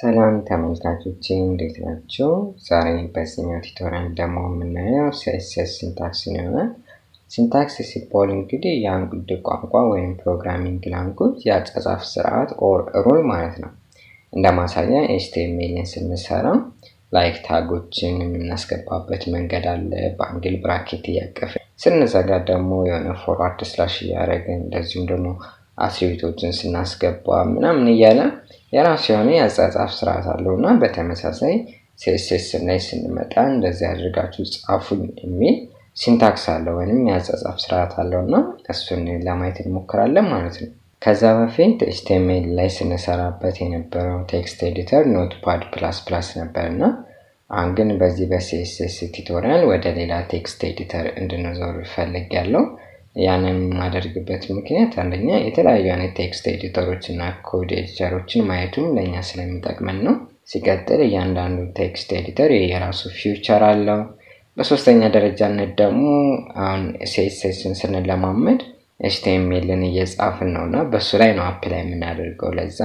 ሰላም ተመልካቾቼ እንዴት ናችሁ? ዛሬ በዚህኛው ቱቶሪያል ደግሞ የምናየው CSS ሲንታክስ ነው። ሲንታክስ ሲባል እንግዲህ የአንድ ቋንቋ ወይም ፕሮግራሚንግ ላንጉጅ የአጻጻፍ ስርዓት ኦር ሩል ማለት ነው። እንደማሳያ HTMLን ስንሰራ ላይክ ታጎችን የምናስገባበት መንገድ አለ። በአንግል ብራኬት ያቀፈ ስንዘጋ ደግሞ የሆነ ፎርዋርድ ስላሽ ያደረግን እንደዚሁም ደግሞ አትሪቢዩቶችን ስናስገባ ምናምን እያለ የራሱ የሆነ የአጻጻፍ ስርዓት አለውና በተመሳሳይ CSS ላይ ስንመጣ እንደዚህ አድርጋችሁ ጻፉኝ የሚል ሲንታክስ አለው ወይንም የአጻጻፍ ስርዓት አለውና እሱን ለማየት እንሞክራለን ማለት ነው። ከዛ በፊት HTML ላይ ስንሰራበት የነበረው ቴክስት ኤዲተር ኖትፓድ ++ ነበርና አሁን ግን በዚህ በCSS ቱቶሪያል ወደ ሌላ ቴክስት ኤዲተር እንድንዞር ፈልጌያለሁ። ያንን ማድረግበት ምክንያት አንደኛ የተለያዩ አይነት ቴክስት ኤዲተሮች እና ኮድ ኤዲተሮችን ማየቱም ለኛ ስለሚጠቅመን ነው። ሲቀጥል እያንዳንዱ ቴክስት ኤዲተር የራሱ ፊውቸር አለው። በሶስተኛ ደረጃነት ደግሞ አሁን CSSን ስንለማመድ HTMLን እየጻፍን ነውና በሱ ላይ ነው አፕላይ የምናደርገው። ለዛ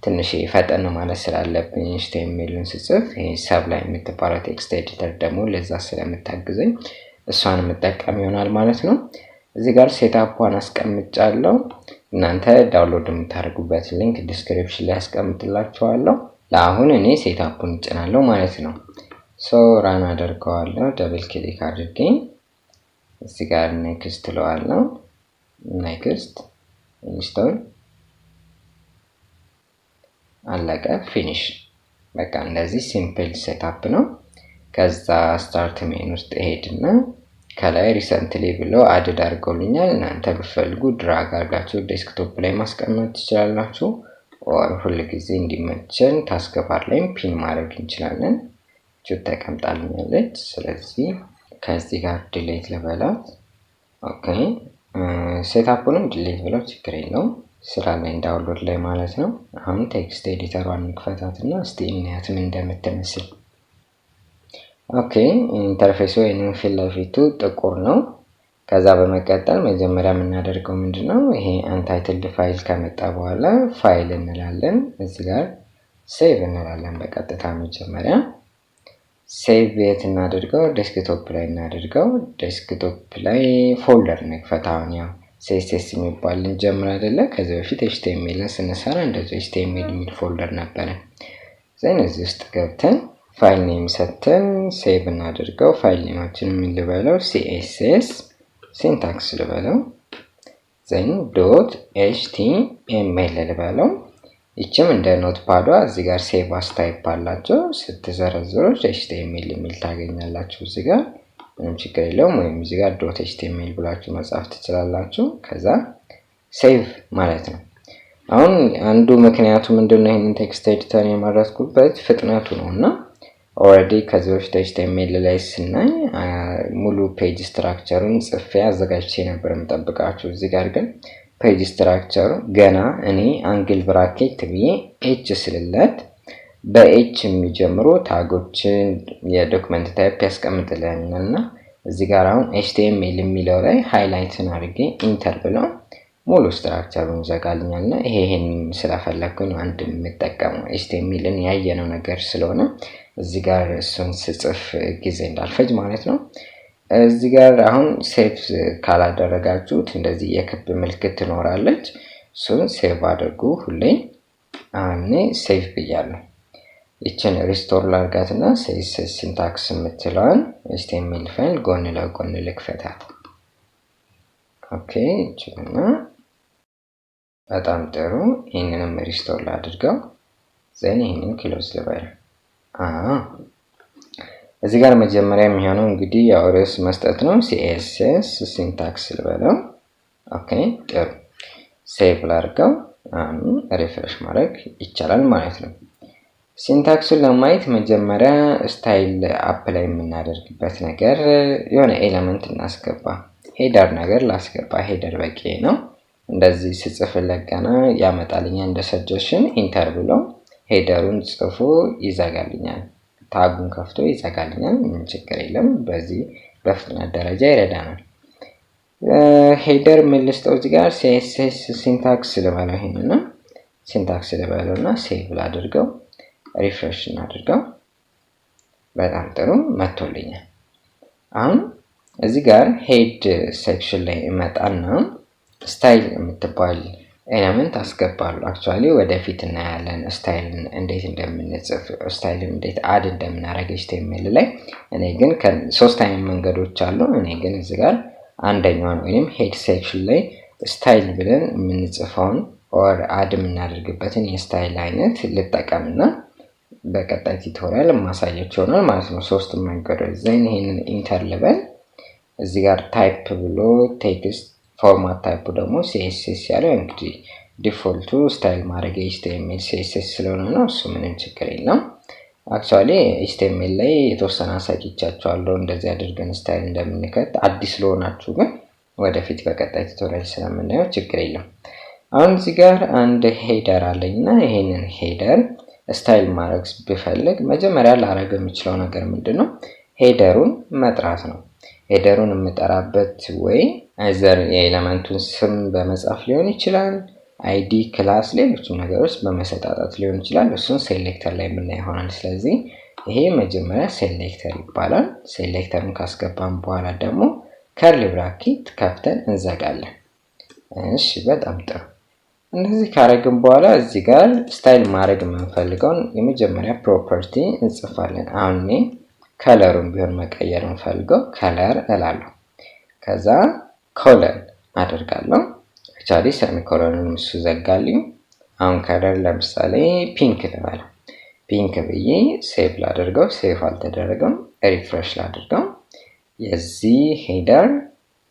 ትንሽ ፈጠን ማለት ስላለብኝ HTMLን ስጽፍ ይሄ ሰብላይ የምትባለው ቴክስት ኤዲተር ደግሞ ለዛ ስለምታግዘኝ እሷን መጠቀም ይሆናል ማለት ነው። እዚህ ጋር ሴትአፑን አስቀምጫለሁ። እናንተ ዳውንሎድ የምታደርጉበት ሊንክ ዲስክሪፕሽን ላይ አስቀምጥላችኋለሁ። ለአሁን እኔ ሴትአፑን እጭናለሁ ማለት ነው። ራን አደርገዋለሁ። ደብል ክሊክ አድርጌ እዚህ ጋር ኔክስት እለዋለሁ። ኔክስት ኢንስቶል አለቀ። ፊኒሽ። በቃ እንደዚህ ሲምፕል ሴትአፕ ነው። ከዛ ስታርት ሜኑ ውስጥ ሄድና ከላይ ሪሰንትሊ ብሎ አድድ አድርገውልኛል። እናንተ ብትፈልጉ ድራግ አድርጋችሁ ዴስክቶፕ ላይ ማስቀመጥ ትችላላችሁ። ኦር ሁሉ ጊዜ እንዲመቸን ታስከባር ላይም ፒን ማድረግ እንችላለን። ቹት ተቀምጣልኛለች። ስለዚህ ከዚህ ጋር ዲሌት ልበላት። ኦኬ ሴትአፑንም ዲሌት ብለው ችግር የለውም። ስራ ላይ ዳውንሎድ ላይ ማለት ነው። አሁን ቴክስት ኤዲተሯን እንክፈታትና እስቲ እናያት ምን እንደምትመስል። ኦኬ ኢንተርፌሱ ወይንም ፊት ለፊቱ ጥቁር ነው። ከዛ በመቀጠል መጀመሪያ የምናደርገው ምንድነው ይሄ አንታይትልድ ፋይል ከመጣ በኋላ ፋይል እንላለን። እዚህ ጋር ሴቭ እንላለን። በቀጥታ መጀመሪያ ሴቭ የት እናደርገው? ዴስክቶፕ ላይ እናደርገው። ዴስክቶፕ ላይ ፎልደር እንክፈት። አሁን ያው CSS የሚባል እንጀምር አይደለ? ከዚህ በፊት HTMLን ስንሰራ እንደዚህ HTML የሚል ፎልደር ነበረ። ዘን እዚህ ውስጥ ገብተን ፋይል ኔም ሰጥተን ሴቭ እናደርገው። ፋይል ኔማችን ምን ልበለው? CSS ሲንታክስ ልበለው። ዘን .html ልበለው። ይችም እንደ ኖትፓዷ እዚህ ጋር ሴቭ አስ ታይፕ አላቸው። ስትዘረዝሩ HTML የሚል ታገኛላችሁ። እዚህ ጋር ምንም ችግር የለውም። ወይም እዚህ ጋር .html ብላችሁ መጻፍ ትችላላችሁ። ከዛ ሴቭ ማለት ነው። አሁን አንዱ ምክንያቱ ምንድነው ይሄንን ቴክስት ኤዲተር የመረጥኩበት ፍጥነቱ ነውና ኦሬዲ ከዚህ በፊት HTML ላይ ስናይ ሙሉ ፔጅ ስትራክቸሩን ጽፌ አዘጋጅቼ ነበር የምጠብቃችሁ። እዚህ ጋር ግን ፔጅ ስትራክቸሩ ገና እኔ አንግል ብራኬት ብዬ ኤች ስልለት በኤች የሚጀምሩ ታጎችን የዶክመንት ታይፕ ያስቀምጥልኛልና እዚህ ጋር አሁን HTML የሚለው ላይ ሃይላይትን አድርጌ ኢንተር ብለው ሙሉ ስትራክቸሩን ዘጋልኛልና ይሄን ስለፈለኩኝ አንድ የምጠቀመው HTMLን ያየነው ነገር ስለሆነ እዚህ ጋር እሱን ስጽፍ ጊዜ እንዳልፈጅ ማለት ነው። እዚህ ጋር አሁን ሴቭ ካላደረጋችሁት እንደዚህ የክብ ምልክት ትኖራለች። እሱን ሴቭ አድርጉ ሁሌ። አሁን ሴቭ ብያለሁ። ይችን ሪስቶር ላድርጋትና CSS ሲንታክስ የምትለዋን HTML ፋይል ጎን ለጎን ልክፈታት። ኦኬ ይችላል። በጣም ጥሩ። ይሄንንም ሪስቶር ላድርገው። ዘን ይሄንን ክሎዝ ልበል። እዚህ ጋር መጀመሪያ የሚሆነው እንግዲህ ያው ርዕስ መስጠት ነው። CSS ሲንታክስ ልበለው። ኦኬ ጥሩ። ሴቭ ላድርገው። ሪፍሬሽ ማድረግ ይቻላል ማለት ነው። ሲንታክሱን ለማየት መጀመሪያ ስታይል አፕላይ የምናደርግበት ነገር የሆነ ኤሌመንት እናስገባ። ሄደር ነገር ላስገባ። ሄደር በቂ ነው። እንደዚህ ስጽፍለት ገና ያመጣልኛል እንደ ሰጀሽን ኢንተር ብሎ ሄደሩን ጽፎ ይዘጋልኛል። ታጉን ከፍቶ ይዘጋልኛል። ምን ችግር የለም። በዚህ በፍጥነት ደረጃ ይረዳናል። ሄደር ምን ልስጠው? እዚህ ጋር CSS ሲንታክስ ልበለው። ይሄንና ሲንታክስ ልበለውና ሴቭ ላድርገው። ሪፍሬሽ እናድርገው። በጣም ጥሩ መጥቶልኛል። አሁን እዚህ ጋር ሄድ ሴክሽን ላይ እመጣና ስታይል የምትባል ኤሌመንት አስገባለሁ። አክቹአሊ ወደፊት እናያለን ስታይልን እንዴት እንደምንጽፍ፣ ስታይልን እንዴት አድ እንደምናደርግ HTML ላይ። እኔ ግን ከሶስት አይነት መንገዶች አሉ። እኔ ግን እዚህ ጋር አንደኛውን ወይንም ሄድ ሴክሽን ላይ ስታይል ብለን የምንጽፈውን ኦር አድ የምናደርግበትን የስታይል አይነት ልጠቀምና በቀጣይ ቱቶሪያል ማሳያችሁ ይሆናል ማለት ነው። ሶስት መንገዶች ዘን ይሄንን ኢንተር ልበል። እዚህ ጋር ታይፕ ብሎ ቴክስት ፎርማት ታይፕ ደግሞ CSS ያለው እንግዲህ ዲፎልቱ ስታይል ማድረግ HTML CSS ስለሆነ ነው። እሱ ምንም ችግር የለም። አክቹአሊ HTML ላይ የተወሰነ አሳይቻችኋለሁ እንደዚህ አድርገን ስታይል እንደምንከት። አዲስ ለሆናችሁ ግን ወደፊት በቀጣይ ቱቶሪያል ስለምናየው ችግር የለም። አሁን እዚህ ጋር አንድ ሄደር አለኝና ይሄንን ሄደር ስታይል ማድረግ ብፈልግ መጀመሪያ ላደርግ የምችለው ነገር ምንድነው? ሄደሩን መጥራት ነው። ሄደሩን የምጠራበት ወይ አይዘር የኤሌመንቱን ስም በመጻፍ ሊሆን ይችላል፣ አይዲ፣ ክላስ፣ ሌሎችም ነገሮች በመሰጣጣት ሊሆን ይችላል። እሱን ሴሌክተር ላይ የምናየው ይሆናል። ስለዚህ ይሄ መጀመሪያ ሴሌክተር ይባላል። ሴሌክተርን ካስገባን በኋላ ደግሞ ከርሊ ብራኬት ከፍተን እንዘጋለን። እሺ በጣም ጥሩ። እንደዚህ ካረግን በኋላ እዚህ ጋር ስታይል ማድረግ የምንፈልገውን የመጀመሪያ ፕሮፐርቲ እንጽፋለን። አሁን እኔ ከለሩን ቢሆን መቀየር የምፈልገው ከለር እላለሁ። ከዛ ኮለን አደርጋለሁ። አክቹአሊ ሰሚኮሎንን እሱ ዘጋልኝ። አሁን ከለር ለምሳሌ ፒንክ ልበለው። ፒንክ ብዬ ሴቭ ላደርገው። ሴቭ አልተደረገም። ሪፍሬሽ ላደርገው። የዚህ ሄደር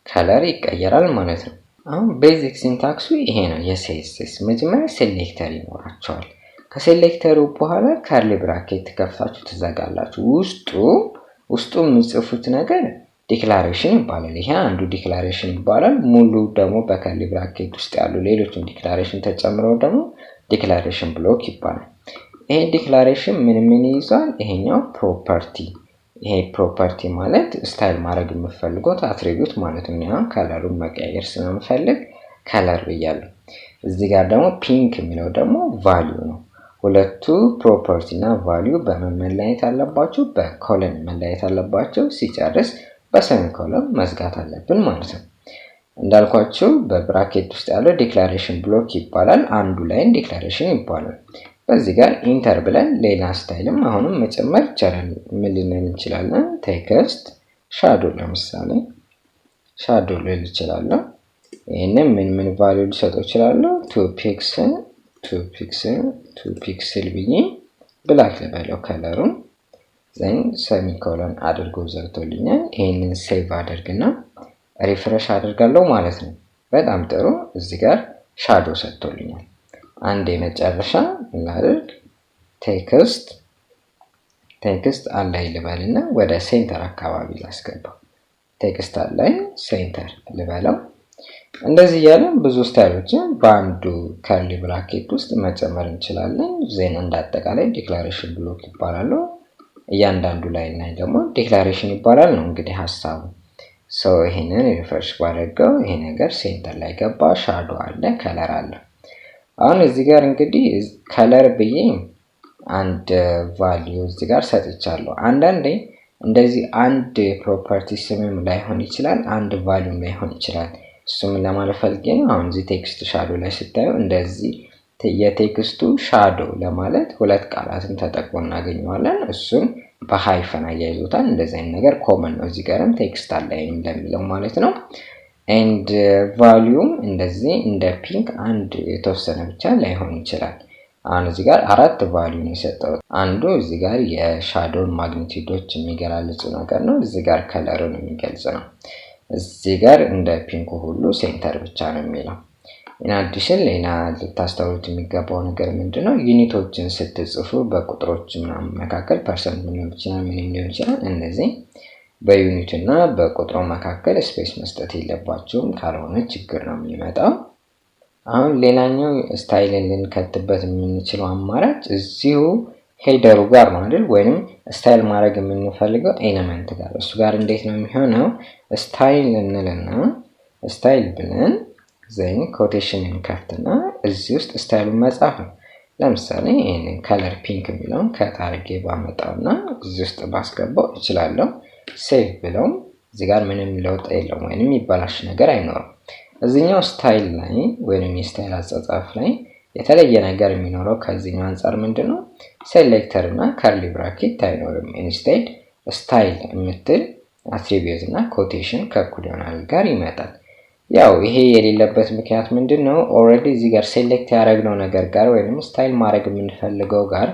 ከለር ይቀየራል ማለት ነው። አሁን ቤዚክ ሲንታክሱ ይሄ ነው። የCSS መጀመሪያ ሴሌክተር ይኖራቸዋል። ከሴሌክተሩ በኋላ ከርሊ ብራኬት ከፍታችሁ ትዘጋላችሁ። ውስጡ የምጽፉት ነገር ዲክላሬሽን ይባላል። ይሄ አንዱ ዲክላሬሽን ይባላል። ሙሉ ደግሞ በከርሊ ብራኬት ውስጥ ያሉ ሌሎችን ዲክላሬሽን ተጨምረው ደግሞ ዲክላሬሽን ብሎክ ይባላል። ይሄ ዲክላሬሽን ምን ይይዛል? ይሄኛው ፕሮፐርቲ። ይሄ ፕሮፐርቲ ማለት ስታይል ማድረግ የምፈልጉት አትሪቢዩት ማለት ነው። ያን ከለሩን መቀየር ስለምፈልግ ከለር ብያለሁ። እዚህ ጋር ደግሞ ፒንክ የሚለው ደግሞ ቫልዩ ነው። ሁለቱ ፕሮፐርቲ እና ቫልዩ በመለያየት አለባቸው፣ በኮለን መለያየት አለባቸው። ሲጨርስ በሰሚኮለን መዝጋት አለብን ማለት ነው። እንዳልኳችሁ በብራኬት ውስጥ ያለው ዲክላሬሽን ብሎክ ይባላል። አንዱ ላይን ዲክላሬሽን ይባላል። በዚህ ጋር ኢንተር ብለን ሌላ ስታይልም አሁንም መጨመር ይቻላል። ምን ልንል እንችላለን? ቴክስት ሻዶ፣ ለምሳሌ ሻዶ ልል እችላለሁ። ይሄንን ምን ቫልዩ ልሰጠው እችላለሁ? 2 ፒክስል ብዬ ብላክ ልበለው ከለሩን። ዘን ሰሚኮሎን አድርጎ ዘግቶልኛል። ይሄንን ሴቭ አድርግና ሪፍሬሽ አድርጋለሁ ማለት ነው። በጣም ጥሩ። እዚህ ጋር ሻዶ ሰጥቶልኛል። አንድ የመጨረሻ ላድርግ። ቴክስት አላይ ልበልና ወደ ሴንተር አካባቢ ላስገባው። ቴክስት አላይ ሴንተር ልበለው። እንደዚህ ያለን ብዙ ስታይሎችን በአንዱ ከርሊ ብራኬት ውስጥ መጨመር እንችላለን። ዜን እንዳጠቃላይ ዲክላሬሽን ብሎክ ይባላል። እያንዳንዱ ላይ ደግሞ ዲክላሬሽን ይባላል ነው እንግዲህ ሐሳቡ። ይሄንን ሪፍሬሽ ባደርገው ይሄ ነገር ሴንተር ላይ ገባ። ሻዶ አለ፣ ከለር አለ። አሁን እዚህ ጋር እንግዲህ ከለር ብዬ አንድ ቫልዩ እዚህ ጋር ሰጥቻለሁ። አንዳንዴ እንደዚህ አንድ ፕሮፐርቲ ስምም ላይሆን ይችላል፣ አንድ ቫልዩም ላይሆን ይችላል። እሱም ለማለት ፈልጌ ነው። አሁን እዚህ ቴክስት ሻዶ ላይ ስታዩ እንደዚህ የቴክስቱ ሻዶ ለማለት ሁለት ቃላትን ተጠቅሞ እናገኘዋለን። እሱን በሃይፈን አያይዞታል። እንደዚህ አይነት ነገር ኮመን ነው። እዚህ ጋርም ቴክስት አላይን እንደሚለው ማለት ነው። ኤንድ ቫልዩም እንደዚህ እንደ ፒንክ አንድ የተወሰነ ብቻ ላይሆን ይችላል። አሁን እዚህ ጋር አራት ቫልዩ ነው የሰጠው። አንዱ እዚህ ጋር የሻዶውን ማግኒቲዩዶች የሚገላለጹ ነገር ነው። እዚህ ጋር ከለሩን የሚገልጽ ነው። እዚህ ጋር እንደ ፒንኩ ሁሉ ሴንተር ብቻ ነው የሚለው። ኢን አዲሽን ሌላ ልታስተውሉት የሚገባው ነገር ምንድነው? ዩኒቶችን ስትጽፉ በቁጥሮች ምናምን መካከል ፐርሰንት ሊሆን ይችላል፣ ምንም ሊሆን ይችላል። እነዚህ በዩኒት እና በቁጥሩ መካከል ስፔስ መስጠት የለባቸውም፣ ካልሆነ ችግር ነው የሚመጣው። አሁን ሌላኛው ስታይልን ልንከትበት የምንችለው አማራጭ እዚሁ ሄደሩ ጋር ነው አይደል? ወይንም ስታይል ማድረግ የምንፈልገው ኤሌመንት ጋር። እሱ ጋር እንዴት ነው የሚሆነው? ስታይል እንልና ስታይል ብለን ዘን ኮቴሽን እንከፍትና እዚህ ውስጥ ስታይሉን መጻፍ ነው። ለምሳሌ ይሄንን ከለር ፒንክ የሚለውን ከታርጌ ባመጣውና እዚህ ውስጥ ባስገባው እችላለሁ። ሴቭ ብለው እዚህ ጋር ምንም ለውጥ የለውም ወይንም ይባላሽ ነገር አይኖርም። እዚህኛው ስታይል ላይ ወይንም የስታይል አጻጻፍ ላይ የተለየ ነገር የሚኖረው ከዚህኛው አንፃር ምንድነው ሴሌክተር እና ከርሊ ብራኬት አይኖርም። ኢንስቴድ ስታይል የምትል አትሪቢዩት እና ኮቴሽን ከእኩል ይሆናል ጋር ይመጣል። ያው ይሄ የሌለበት ምክንያት ምንድነው ኦሬዲ እዚህ ጋር ሴሌክት ያደረግነው ነገር ጋር ወይንም ስታይል ማድረግ የምንፈልገው ጋር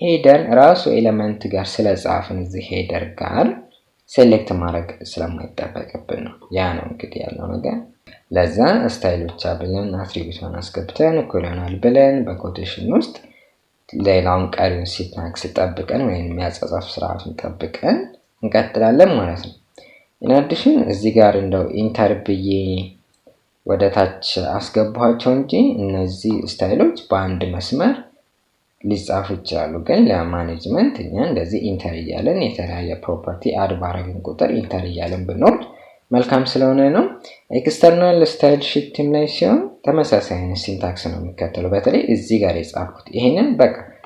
ሄደር ራሱ ኤሌመንት ጋር ስለጻፍን እዚህ ሄደር ጋር ሴሌክት ማድረግ ስለማይጠበቅብን ነው። ያ ነው እንግዲህ ያለው ነገር። ለዛ ስታይል ብቻ ብለን አትሪቢዩቱን አስገብተን እኩል ይሆናል ብለን በኮቴሽን ውስጥ ሌላውን ቀሪውን ሲንታክስ ጠብቀን ወይንም የሚያጻጻፍ ስርዓቱን ጠብቀን እንቀጥላለን ማለት ነው። ኢንአዲሽን እዚህ ጋር እንደው ኢንተር ብዬ ወደ ታች አስገባቸው እንጂ እነዚህ ስታይሎች በአንድ መስመር ሊጻፉ ይችላሉ። ግን ለማኔጅመንት እኛ እንደዚህ ኢንተር እያለን የተለያየ ፕሮፐርቲ አድ ባረግን ቁጥር ኢንተር እያለን ብንወርድ መልካም ስለሆነ ነው። ኤክስተርናል ስታይል ሺት ቲም ላይ ሲሆን ተመሳሳይ አይነት ሲንታክስ ነው የሚከተለው። በተለይ እዚህ ጋር የጻፍኩት ይሄንን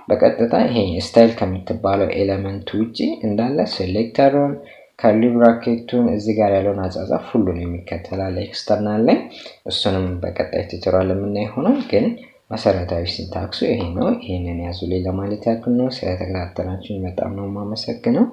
በቀጥታ ይሄ ስታይል ከምትባለው ኤሌመንት ውጪ እንዳለ ሴሌክተሩን ከርሊ ብራኬቱን እዚህ ጋር ያለውን አጻጻፍ ሁሉን የሚከተላል ኤክስተርናል ላይ። እሱንም በቀጣይ ቱቶሪያል የምናየው ይሆናል። ግን መሰረታዊ ሲንታክሱ ይሄ ነው። ይሄንን ያዙልኝ ለማለት ያክል ነው። ስለተከታተላችሁኝ በጣም ነው የማመሰግነው።